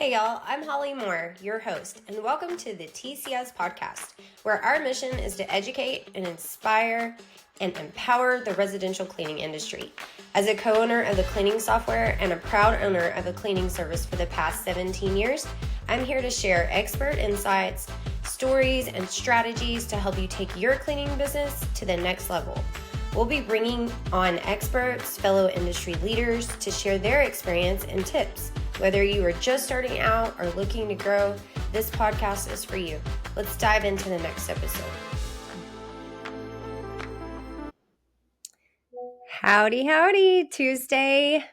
Hey y'all, I'm Holly Moore, your host, and welcome to the TCS podcast, where our mission is to educate and inspire and empower the residential cleaning industry. As a co-owner of the cleaning software and a proud owner of a cleaning service for the past 17 years, I'm here to share expert insights, stories, and strategies to help you take your cleaning business to the next level. We'll be bringing on experts, fellow industry leaders to share their experience and tips. Whether you are just starting out or looking to grow, this podcast is for you. Let's dive into the next episode. Howdy, howdy. Tuesday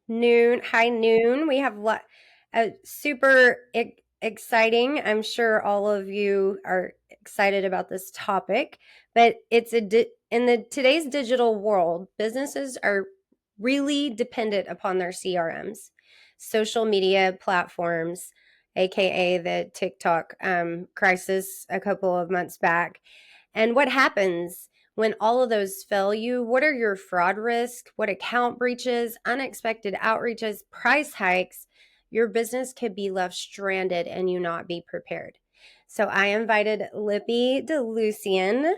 high noon. We have super exciting. I'm sure all of you are excited about this topic, but it's in today's digital world, businesses are really dependent upon their CRMs, social media platforms, aka the TikTok crisis a couple of months back. And what happens when all of those fail you? What are your fraud risks? What account breaches, unexpected outreaches, price hikes? Your business could be left stranded and you not be prepared. So I invited Lippy DeLucian,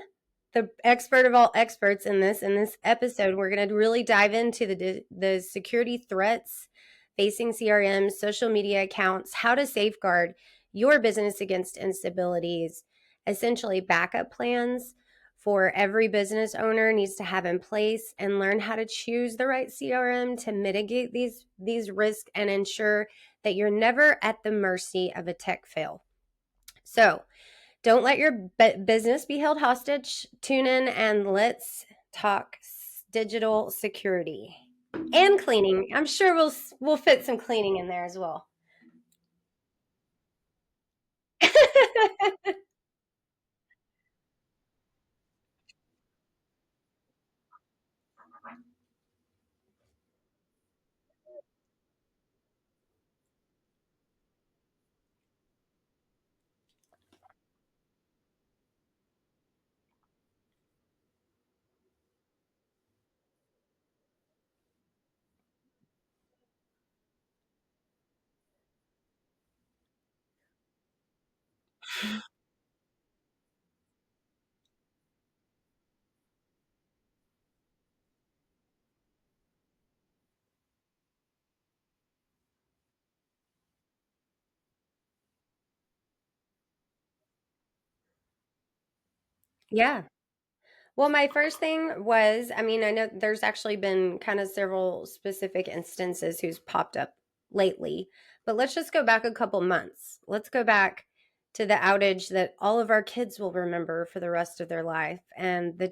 the expert of all experts in this episode. We're going to really dive into the security threats facing CRMs, social media accounts, how to safeguard your business against instabilities, essentially backup plans for every business owner needs to have in place, and learn how to choose the right CRM to mitigate these risks and ensure that you're never at the mercy of a tech fail. So don't let your business be held hostage. Tune in and let's talk digital security and cleaning. I'm sure we'll fit some cleaning in there as well. Yeah. Well, my first thing was, I know there's actually been kind of several specific instances who's popped up lately, but let's just go back a couple months. Let's go back to the outage that all of our kids will remember for the rest of their life, and the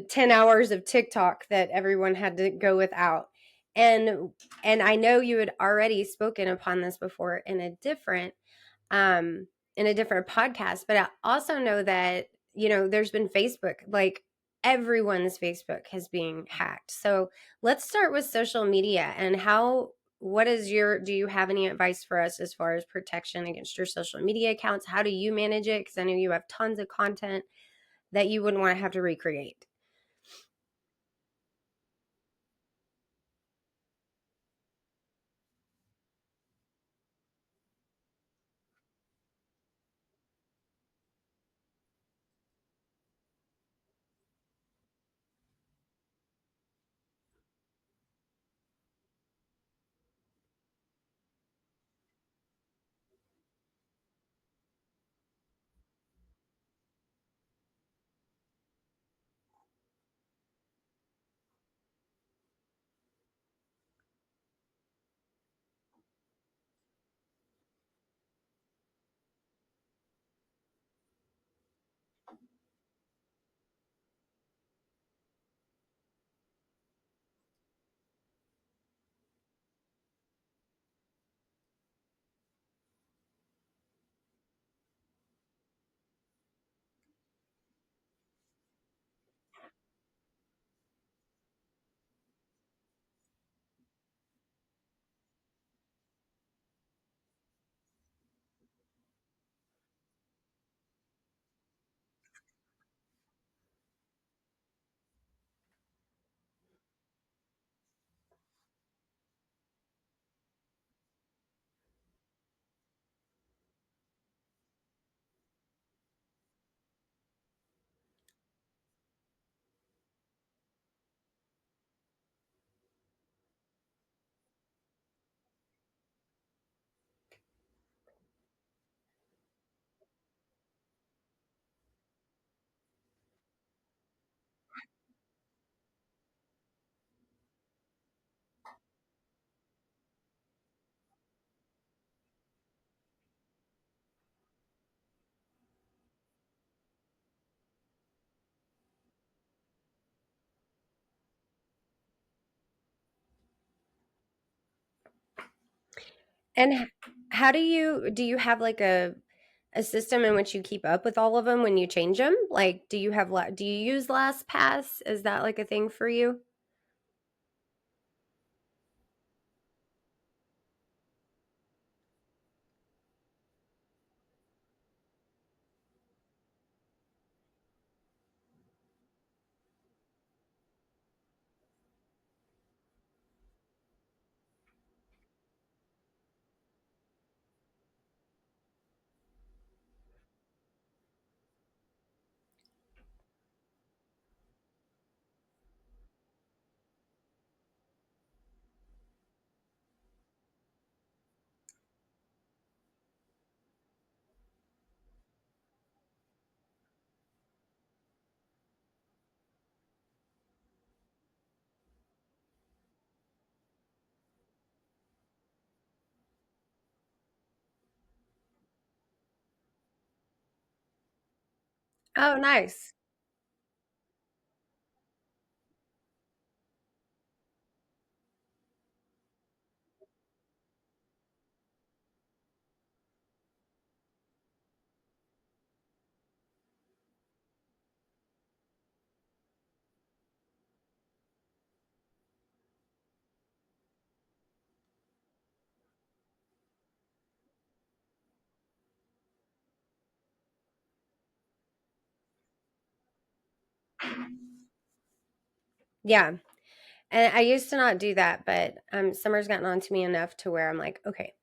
10 hours of TikTok that everyone had to go without. And I know you had already spoken upon this before um in a different podcast, but I also know that there's been Facebook, like everyone's Facebook has being hacked. So let's start with social media and do you have any advice for us as far as protection against your social media accounts? How do you manage it? Because I know you have tons of content that you wouldn't want to have to recreate. And how do you have like a system in which you keep up with all of them when you change them? Like, do you use LastPass? Is that like a thing for you? Oh, nice. Yeah. And I used to not do that, but Summer's gotten on to me enough to where I'm like, okay,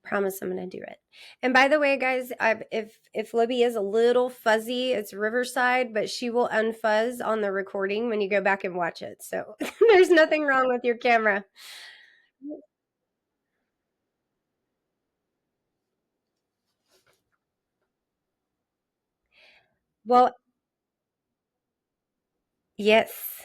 promise I'm gonna do it. And by the way, guys, if Libby is a little fuzzy, it's Riverside, but she will unfuzz on the recording when you go back and watch it. So there's nothing wrong with your camera. Well, yes.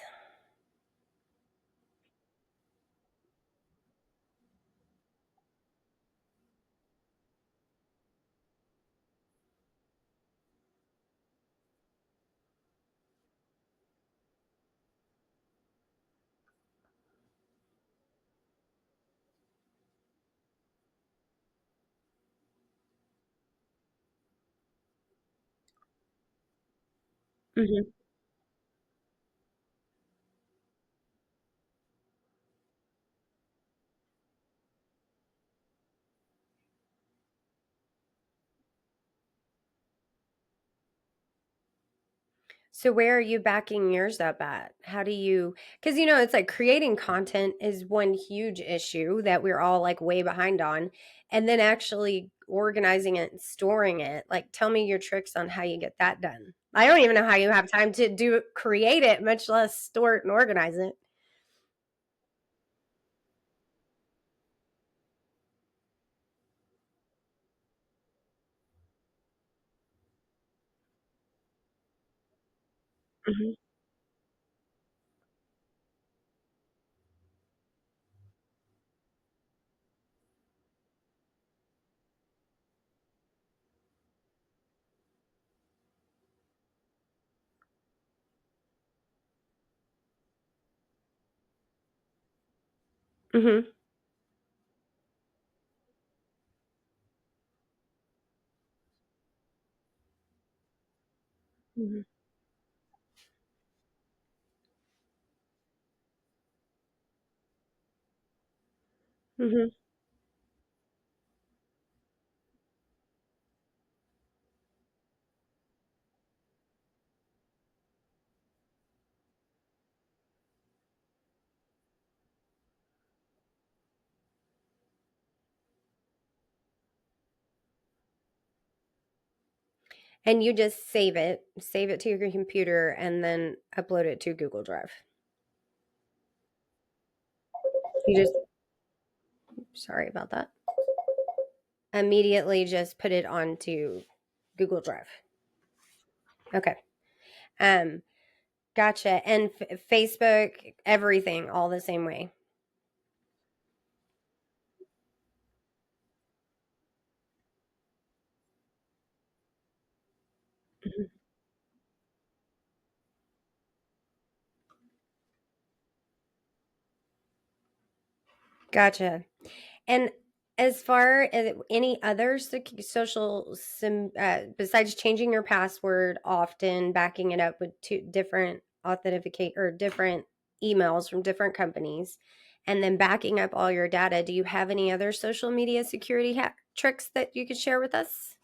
Mhm. So where are you backing yours up at? How do you, because it's like creating content is one huge issue that we're all like way behind on. And then actually organizing it and storing it. Like tell me your tricks on how you get that done. I don't even know how you have time to create it, much less store it and organize it. Hmm. Hmm. Hmm. Hmm. And you just save it to your computer, and then upload it to Google Drive. You just, sorry about that. Immediately just put it onto Google Drive. Okay. Um, gotcha. And Facebook, everything, all the same way. Mhm. Gotcha. And As far as any other social besides changing your password often, backing it up with two different authenticate or different emails from different companies, and then backing up all your data, do you have any other social media security tricks that you could share with us?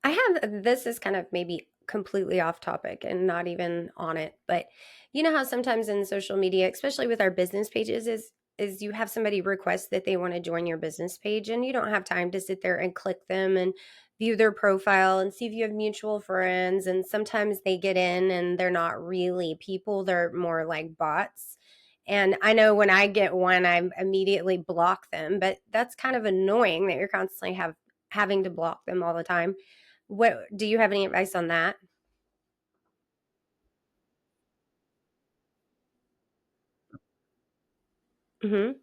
I have this is kind of maybe completely off topic and not even on it, but you know how sometimes in social media, especially with our business pages, is you have somebody request that they want to join your business page and you don't have time to sit there and click them and view their profile and see if you have mutual friends, and sometimes they get in and they're not really people, they're more like bots. And I know when I get one, I immediately block them, but that's kind of annoying that you're constantly having to block them all the time. What do you have any advice on that? Mhm.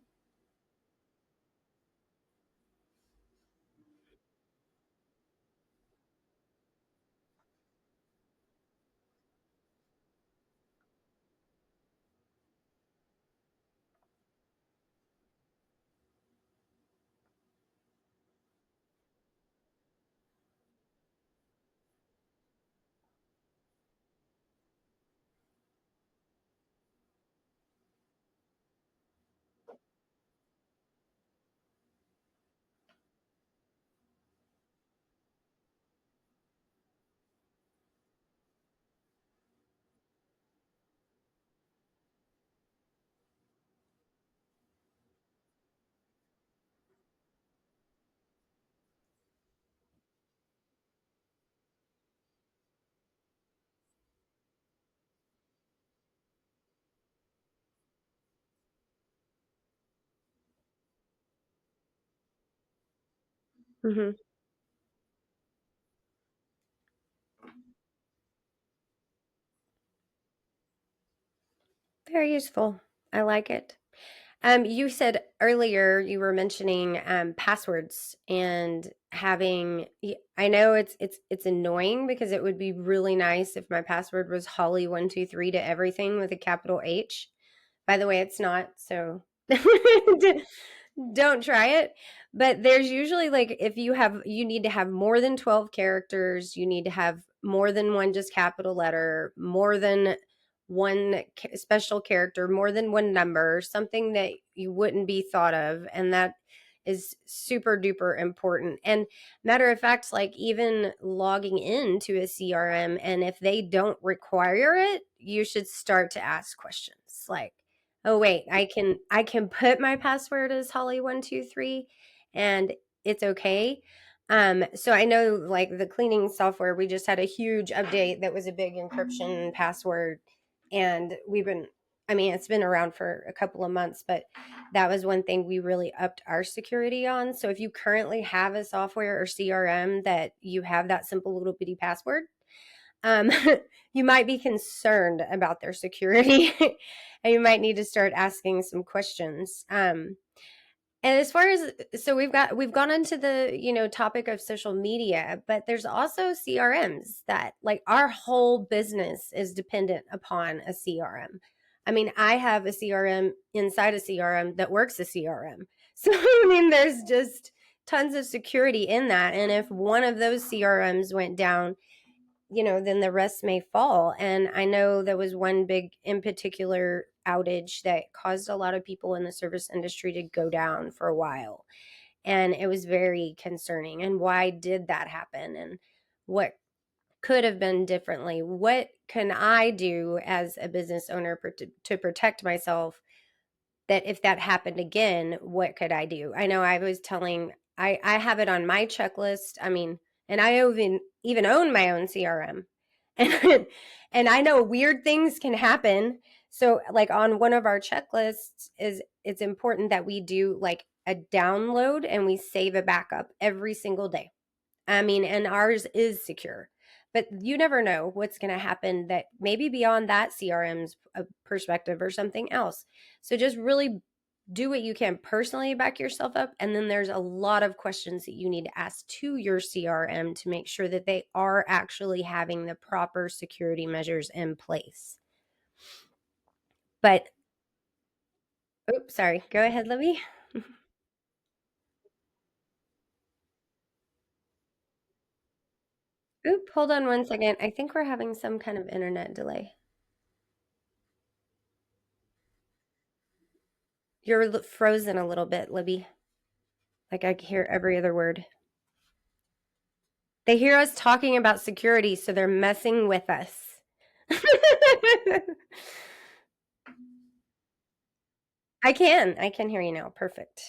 Mhm. Very useful. I like it. You said earlier you were mentioning passwords and having. I know it's annoying because it would be really nice if my password was Holly123 to everything with a capital H. By the way, it's not. So don't try it. But there's usually like if you need to have more than 12 characters, you need to have more than one just capital letter, more than one special character, more than one number, something that you wouldn't be thought of, and that is super duper important. And matter of fact, like even logging into a CRM, and if they don't require it, you should start to ask questions like, oh wait, I can put my password as Holly123 and it's okay. So I know like the cleaning software, we just had a huge update that was a big encryption password, and I mean, it's been around for a couple of months, but that was one thing we really upped our security on. So if you currently have a software or CRM that you have that simple little bitty password, um, you might be concerned about their security and you might need to start asking some questions. And as far as so we've gone into the topic of social media, but there's also CRMs that like our whole business is dependent upon a CRM. I mean, I have a CRM inside a CRM that works a CRM. So I mean, there's just tons of security in that, and if one of those CRMs went down, then the rest may fall. And I know there was one big in particular outage that caused a lot of people in the service industry to go down for a while. And it was very concerning. And why did that happen? And what could have been differently? What can I do as a business owner to protect myself, that if that happened again, what could I do? I know I was telling, I have it on my checklist. I mean, and I even own my own CRM. And and I know weird things can happen. So like on one of our checklists is it's important that we do like a download and we save a backup every single day. I mean, and ours is secure. But you never know what's going to happen that maybe beyond that CRM's perspective or something else. So just really do what you can personally back yourself up. And then there's a lot of questions that you need to ask to your CRM to make sure that they are actually having the proper security measures in place. But, oops, sorry. Go ahead, Libby. Oop, hold on one second. I think we're having some kind of internet delay. You're frozen a little bit, Libby. Like I hear every other word. They hear us talking about security, so they're messing with us. I can hear you now. Perfect.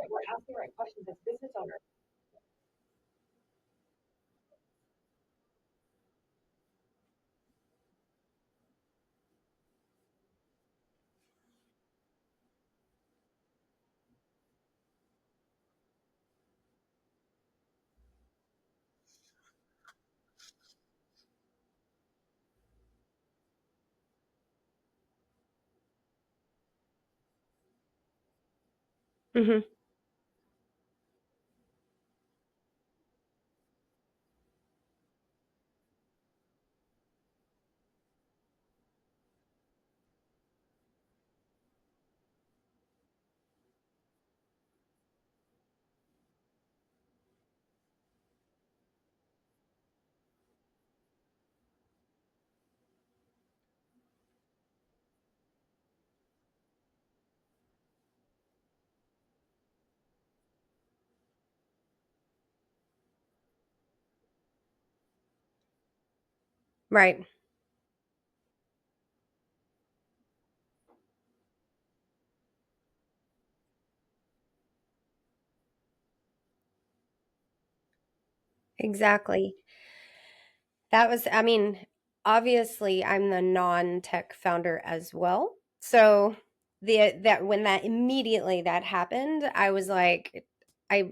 We're asking the right questions as business owners. Hmm. Right. Exactly. That was, I mean, obviously I'm the non-tech founder as well. So the that when that immediately that happened, I was like, I,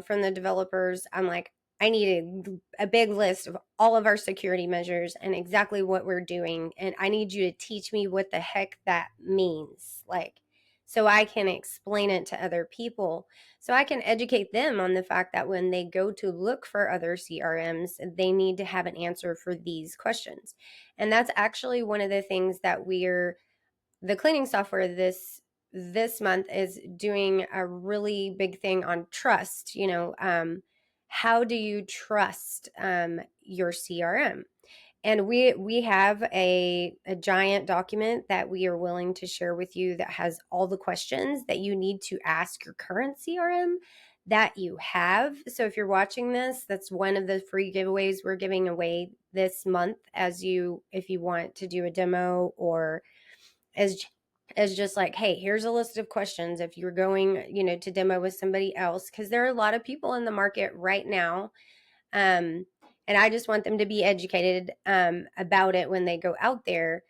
from the developers, I'm like, I need a big list of all of our security measures and exactly what we're doing. And I need you to teach me what the heck that means. Like, so I can explain it to other people so I can educate them on the fact that when they go to look for other CRMs, they need to have an answer for these questions. And that's actually one of the things that the cleaning software this month is doing a really big thing on trust, how do you trust your CRM? And we have a giant document that we are willing to share with you that has all the questions that you need to ask your current CRM that you have. So if you're watching this, that's one of the free giveaways we're giving away this month, as you, if you want to do a demo, or as just like, hey, here's a list of questions if you're going, to demo with somebody else, because there are a lot of people in the market right now, and I just want them to be educated about it when they go out there.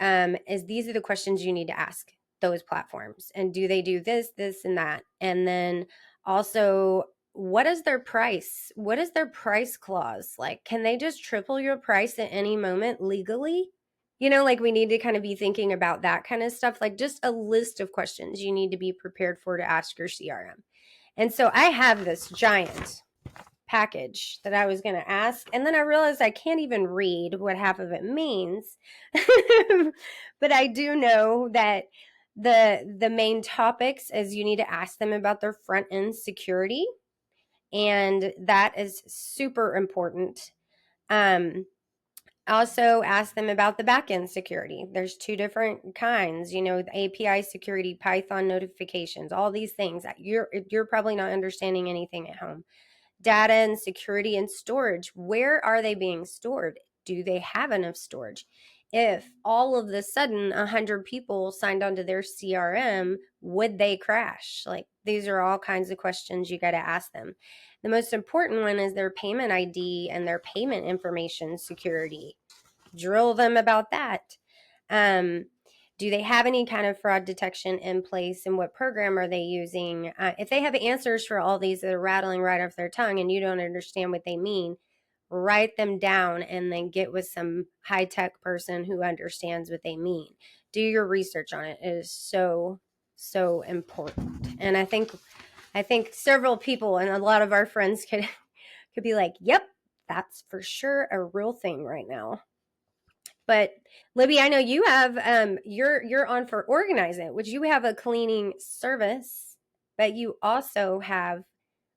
Is these are the questions you need to ask those platforms, and do they do this, and that, and then also, what is their price? What is their price clause? Like, can they just triple your price at any moment legally? Like, we need to kind of be thinking about that kind of stuff, like just a list of questions you need to be prepared for to ask your CRM. And so I have this giant package that I was going to ask, and then I realized I can't even read what half of it means. But I do know that the main topics is you need to ask them about their front end security, and that is super important. Also ask them about the backend security. There's two different kinds, the API security, Python notifications, all these things. You're probably not understanding anything at home. Data and security and storage. Where are they being stored? Do they have enough storage? If all of a sudden 100 people signed onto their CRM, would they crash? Like, these are all kinds of questions you got to ask them. The most important one is their payment ID and their payment information security. Drill them about that. Do they have any kind of fraud detection in place, and what program are they using? If they have answers for all these that are rattling right off their tongue and you don't understand what they mean, write them down and then get with some high-tech person who understands what they mean. Do your research on it. It is so, so important. And I think several people and a lot of our friends could be like, yep, that's for sure a real thing right now. But Libby, I know you have you're on for Organize It, which you have a cleaning service, but you also have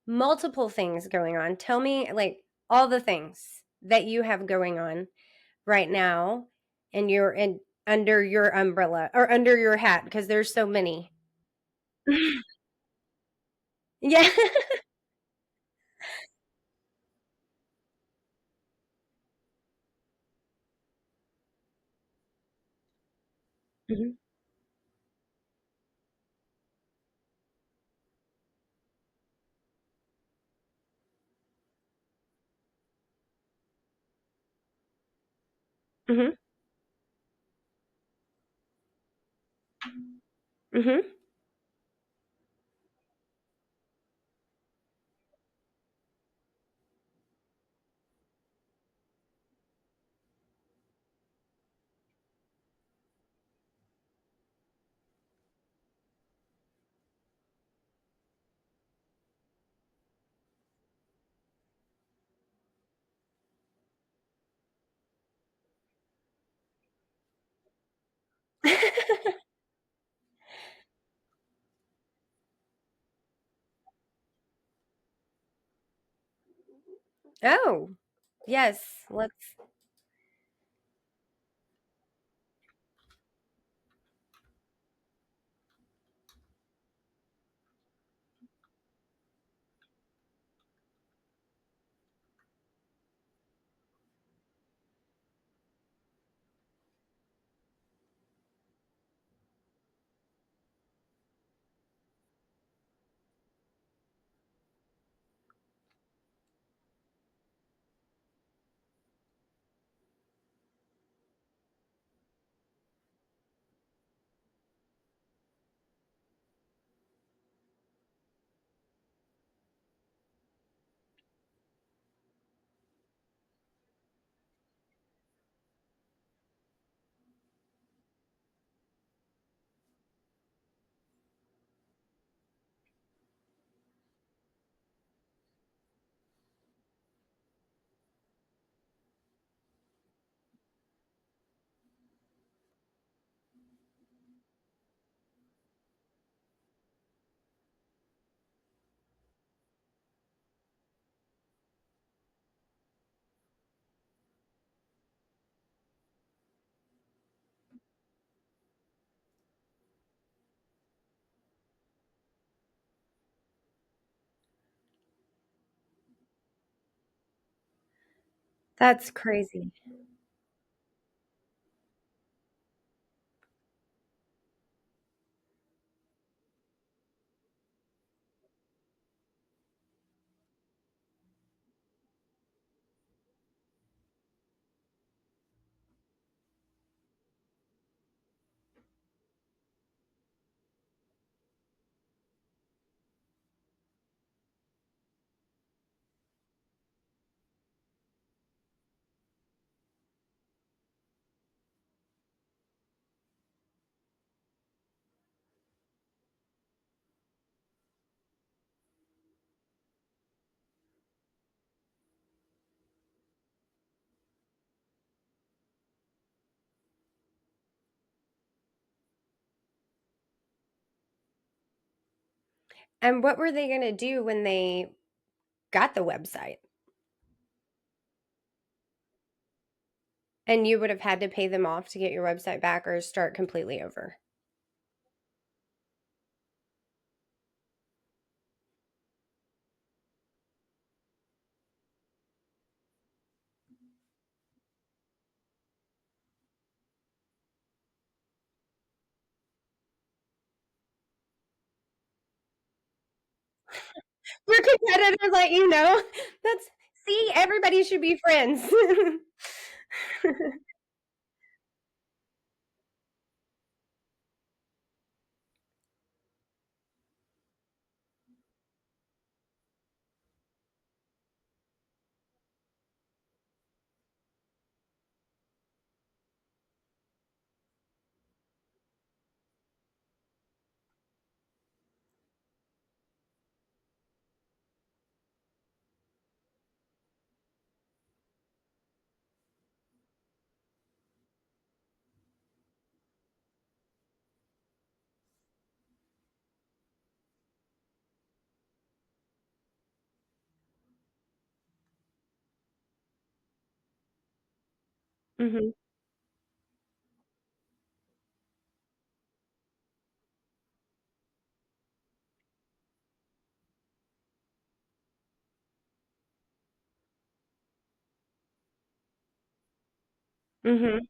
multiple things going on. Tell me, like, all the things that you have going on right now, and you're in under your umbrella or under your hat, because there's so many. Yeah. Hmm. Hmm. Hmm. Oh, yes. Let's. That's crazy. And what were they going to do when they got the website? And you would have had to pay them off to get your website back or start completely over. Your competitor let you know. That's see, everybody should be friends. Mhm. Mhm.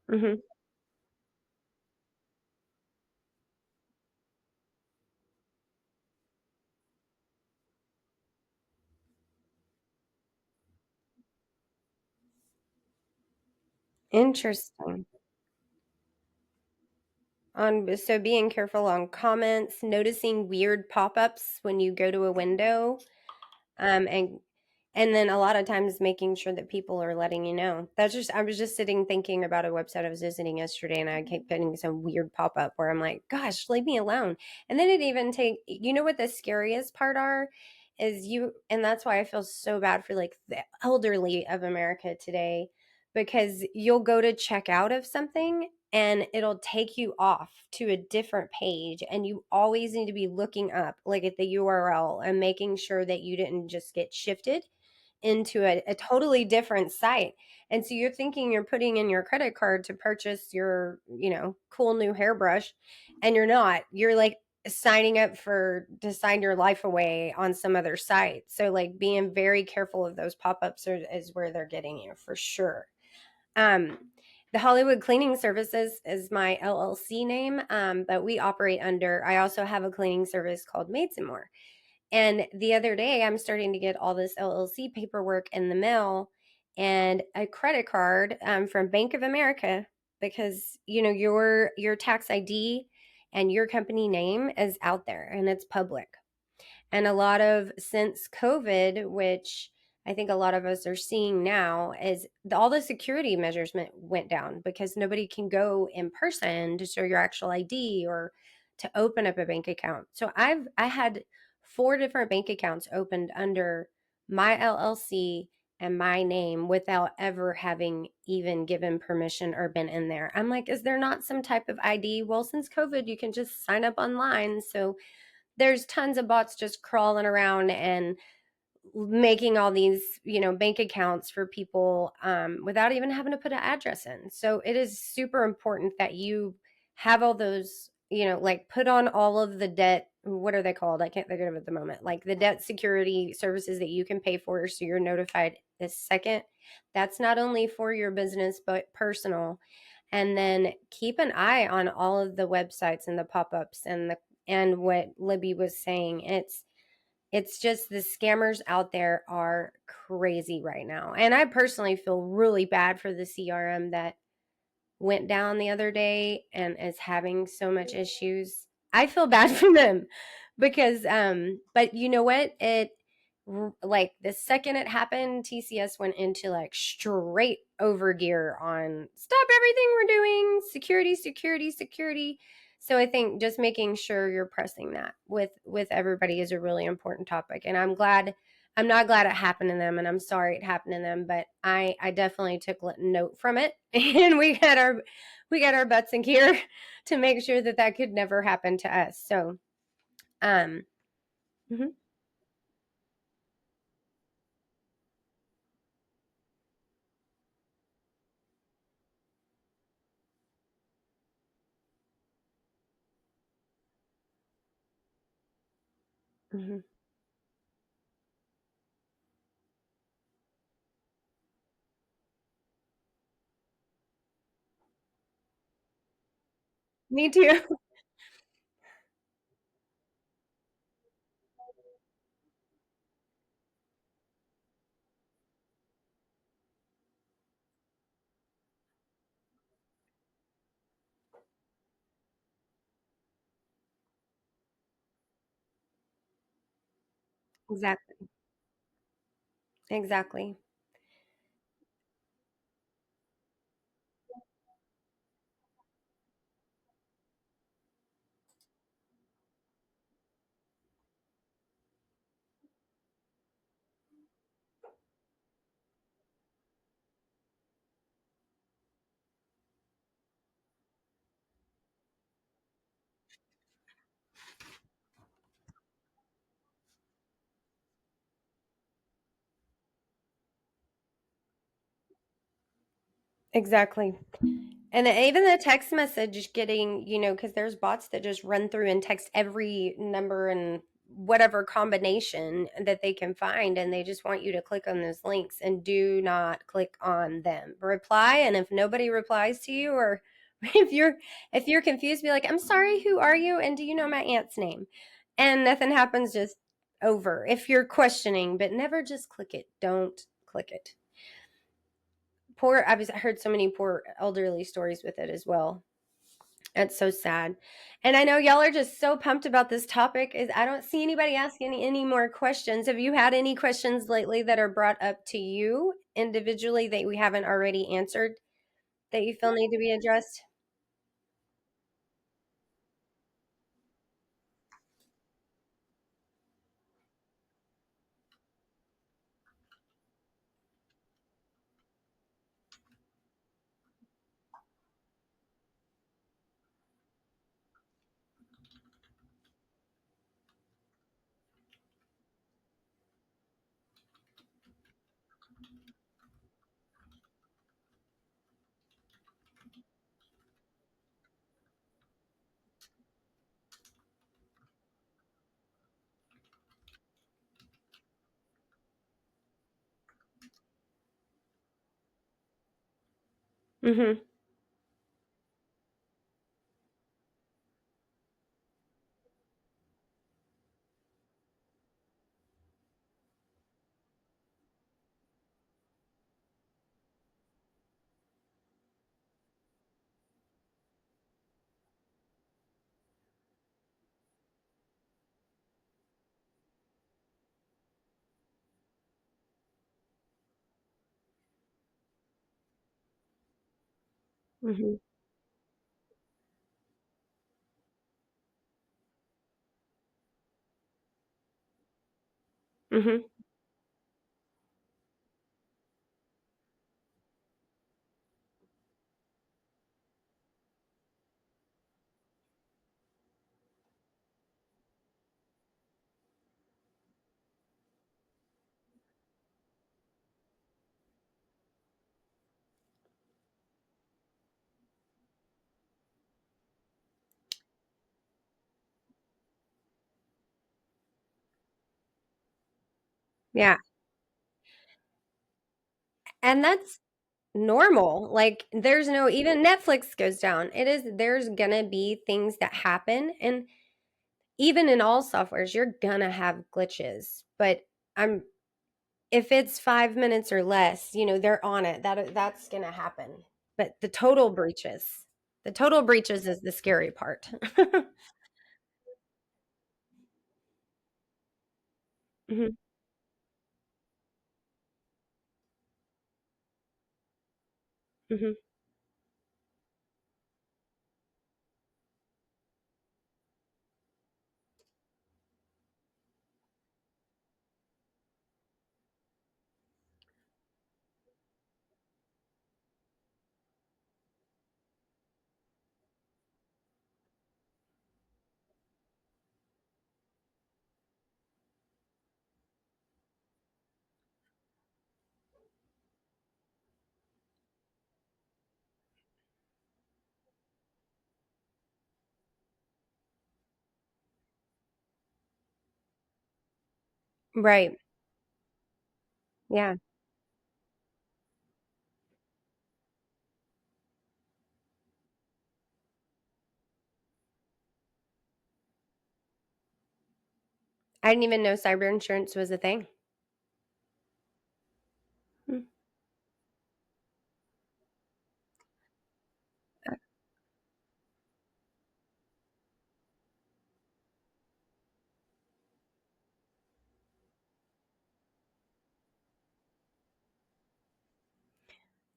Mhm. Interesting. On so being careful on comments, noticing weird pop-ups when you go to a window, um, and and then a lot of times making sure that people are letting you know. That's just I was just sitting thinking about a website I was visiting yesterday, and I kept getting some weird pop-up where I'm like, "Gosh, leave me alone." And then it even take you know what the scariest part are is you and that's why I feel so bad for like the elderly of America today because you'll go to check out of something and it'll take you off to a different page and you always need to be looking up like at the URL and making sure that you didn't just get shifted into a totally different site. And so you're thinking you're putting in your credit card to purchase your, cool new hairbrush and you're not. You're like signing up for to sign your life away on some other site. So like being very careful of those pop-ups is where they're getting you for sure. Um, the Hollywood Cleaning Services is my LLC name, but we operate under. I also have a cleaning service called Maids and More. And the other day, I'm starting to get all this LLC paperwork in the mail and a credit card from Bank of America because your tax ID and your company name is out there and it's public. And a lot of since COVID, which I think a lot of us are seeing now, is all the security measures went down because nobody can go in person to show your actual ID or to open up a bank account. So I had four different bank accounts opened under my LLC and my name without ever having even given permission or been in there. I'm like, is there not some type of ID? Well, since COVID, you can just sign up online. So there's tons of bots just crawling around and making all these, bank accounts for people without even having to put an address in. So it is super important that you have all those, like put on all of the debt. What are they called? I can't think of it at the moment. Like the debt security services that you can pay for, so you're notified this second. That's not only for your business but personal. And then keep an eye on all of the websites and the pop-ups and what Libby was saying. It's just the scammers out there are crazy right now. And I personally feel really bad for the CRM that went down the other day and is having so much issues. I feel bad for them because but you know what? It like the second it happened, TCS went into like straight over gear on stop everything we're doing, security, security, security. So I think just making sure you're pressing that with everybody is a really important topic. And I'm not glad it happened to them, and I'm sorry it happened to them, but I definitely took note from it, and we got our butts in gear to make sure that that could never happen to us. So, um, mhm. Mhm. Me too. Exactly. Exactly. Exactly. And even the text message getting, because there's bots that just run through and text every number and whatever combination that they can find, and they just want you to click on those links, and do not click on them. Reply, and if nobody replies to you, or if you're confused, be like, "I'm sorry, who are you? And do you know my aunt's name?" And nothing happens, just over. If you're questioning, but never just click it. Don't click it. I've heard so many poor elderly stories with it as well. It's so sad. And I know y'all are just so pumped about this topic. Is I don't see anybody asking any more questions. Have you had any questions lately that are brought up to you individually that we haven't already answered that you feel need to be addressed? Mm-hmm. Mm-hmm. Mm-hmm. Yeah. And that's normal. Like there's no even Netflix goes down. There's gonna be things that happen, and even in all softwares you're gonna have glitches. But I'm if it's 5 minutes or less, they're on it. That's gonna happen. But the total breaches is the scary part. Mhm, mhm. Right. Yeah. I didn't even know cyber insurance was a thing. Hmm.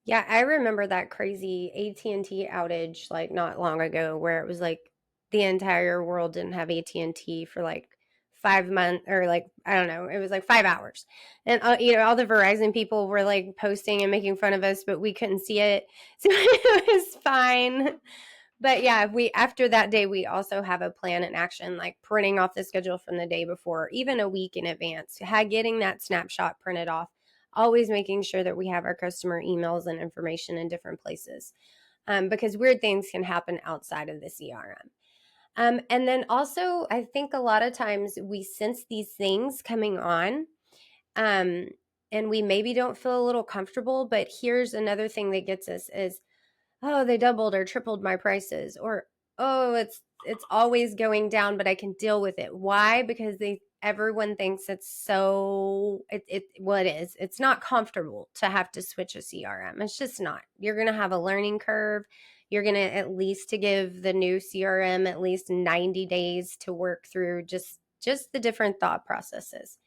Yeah, I remember that crazy AT&T outage like not long ago where it was like the entire world didn't have AT&T for like 5 months, or like I don't know, it was like 5 hours. And all the Verizon people were like posting and making fun of us, but we couldn't see it. So it was fine. But yeah, we after that day we also have a plan in action, like printing off the schedule from the day before, even a week in advance. Getting that snapshot printed off, always making sure that we have our customer emails and information in different places, because weird things can happen outside of the CRM. And then also, I think a lot of times we sense these things coming on, um, and we maybe don't feel a little comfortable. But here's another thing that gets us is, oh, they doubled or tripled my prices, or oh, it's always going down, but I can deal with it. Why? Because they everyone thinks it's so it well, it is. It's not comfortable to have to switch a CRM. It's just not. You're gonna have a learning curve. You're gonna at least to give the new CRM at least 90 days to work through just the different thought processes.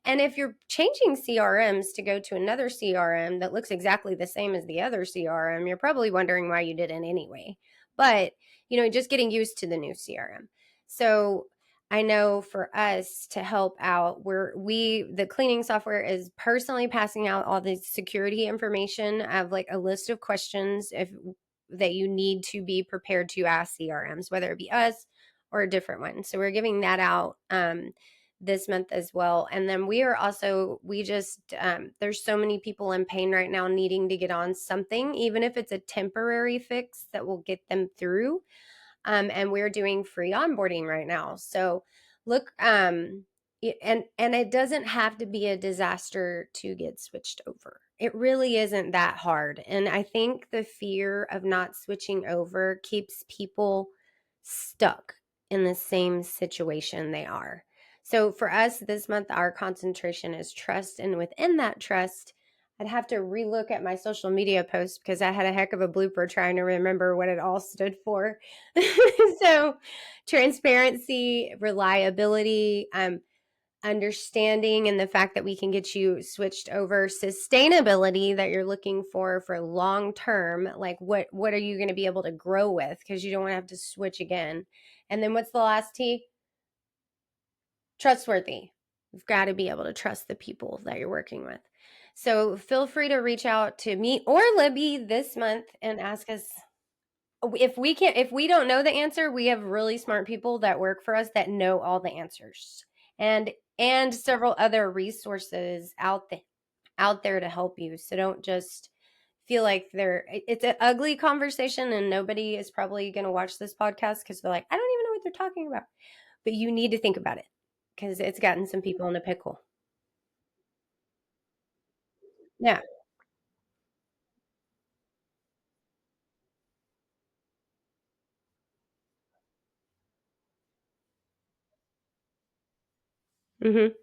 And if you're changing CRMs to go to another CRM that looks exactly the same as the other CRM, you're probably wondering why you did it anyway. But, just getting used to the new CRM. So I know for us to help out, the cleaning software is personally passing out all the security information of like a list of questions if that you need to be prepared to ask CRMs, whether it be us or a different one. So we're giving that out this month as well. And then we just, there's so many people in pain right now needing to get on something, even if it's a temporary fix that will get them through. And we're doing free onboarding right now. So look, and it doesn't have to be a disaster to get switched over. It really isn't that hard. And I think the fear of not switching over keeps people stuck in the same situation they are. So for us this month, our concentration is trust. And within that trust, I'd have to relook at my social media posts because I had a heck of a blooper trying to remember what it all stood for. So, transparency, reliability, understanding, and the fact that we can get you switched over, sustainability that you're looking for long term. Like, what are you going to be able to grow with? Because you don't want to have to switch again. And then what's the last T? Trustworthy. You've got to be able to trust the people that you're working with. So feel free to reach out to me or Libby this month and ask us if we don't know the answer. We have really smart people that work for us that know all the answers, and several other resources out there to help you. So don't just feel like it's an ugly conversation and nobody is probably going to watch this podcast because they're like, I don't even know what they're talking about. But you need to think about it because it's gotten some people in a pickle. Yeah. Mhm.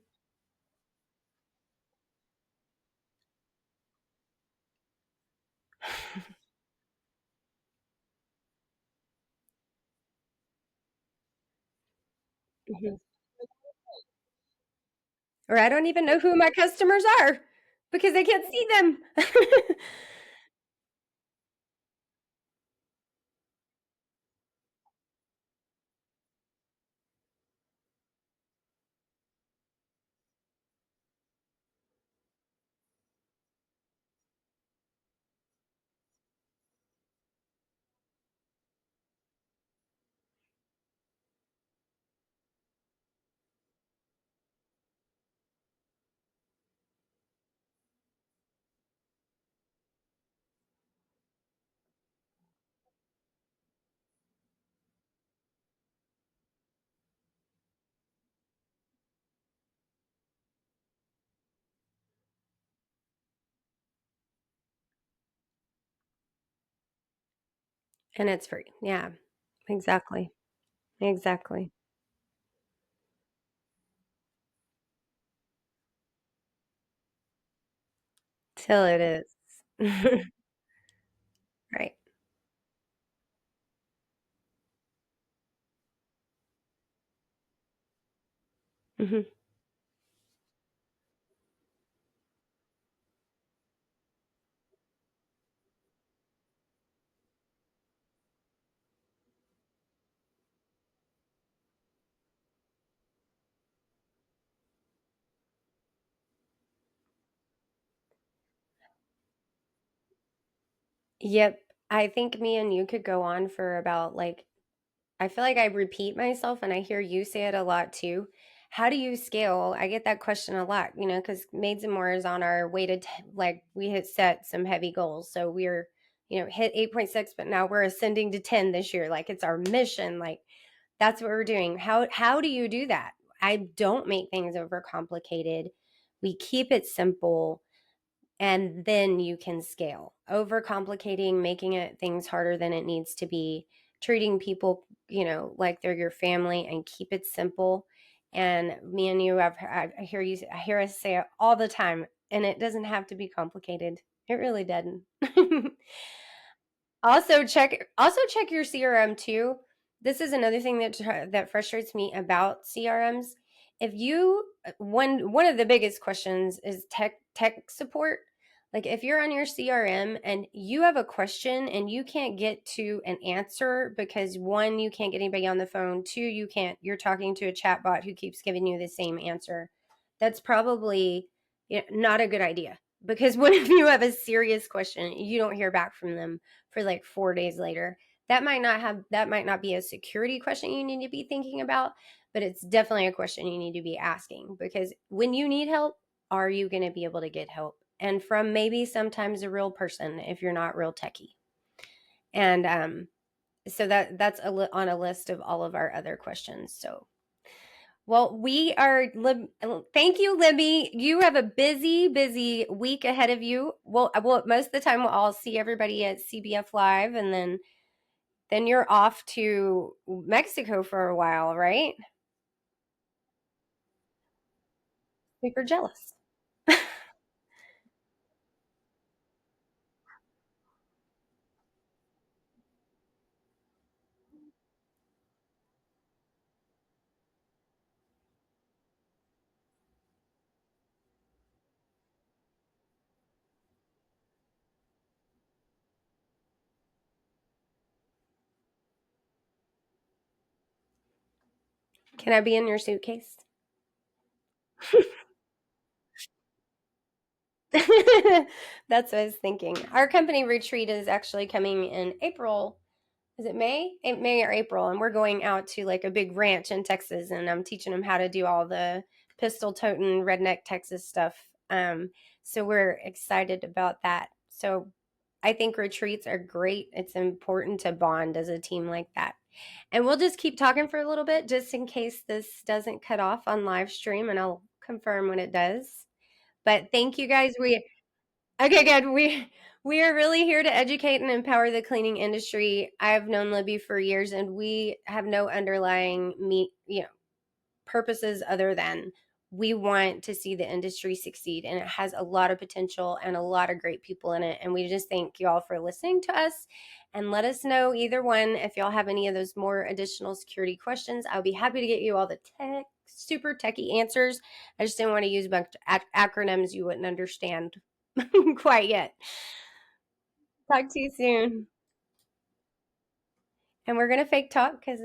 Mhm. Or I don't even know who my customers are because I can't see them. And it's free. Yeah. Exactly. Exactly. Till it is. Right. Mhm. Yep. I think me and you could go on for about like I feel like I repeat myself and I hear you say it a lot too. How do you scale? I get that question a lot, because Maids and More is on our way to like we had set some heavy goals. So we're, hit 8.6, but now we're ascending to 10 this year. Like it's our mission. Like that's what we're doing. How do you do that? I don't make things overcomplicated. We keep it simple and then you can scale. Overcomplicating, making it things harder than it needs to be, treating people, like they're your family, and keep it simple. And me and you, I hear us say it all the time, and it doesn't have to be complicated. It really doesn't. Also check your CRM too. This is another thing that frustrates me about CRMs. If you one of the biggest questions is tech support. Like if you're on your CRM and you have a question and you can't get to an answer because one, you can't get anybody on the phone, two, you're talking to a chatbot who keeps giving you the same answer. That's probably not a good idea because what if you have a serious question and you don't hear back from them for like 4 days later? That might not be a security question you need to be thinking about, but it's definitely a question you need to be asking because when you need help, are you going to be able to get help? And from maybe sometimes a real person if you're not real techie. And so that's on a list of all of our other questions. So well, we are. Thank you, Libby. You have a busy, busy week ahead of you. Well, most of the time we'll all see everybody at CBF Live, and then you're off to Mexico for a while, right? Super jealous. Can I be in your suitcase? That's what I was thinking. Our company retreat is actually coming in April. Is it May? May or April, and we're going out to like a big ranch in Texas, and I'm teaching them how to do all the pistol toting redneck Texas stuff. So we're excited about that. So I think retreats are great. It's important to bond as a team like that. And we'll just keep talking for a little bit just in case this doesn't cut off on live stream, and I'll confirm when it does. But thank you guys. Okay, good. We are really here to educate and empower the cleaning industry. I've known Libby for years, and we have no underlying purposes other than we want to see the industry succeed, and it has a lot of potential and a lot of great people in it. And we just thank y'all for listening to us, and let us know either one if y'all have any of those more additional security questions. I'll be happy to get you all the super techie answers. I just didn't want to use a bunch of acronyms you wouldn't understand quite yet. Talk to you soon. And we're going to fake talk because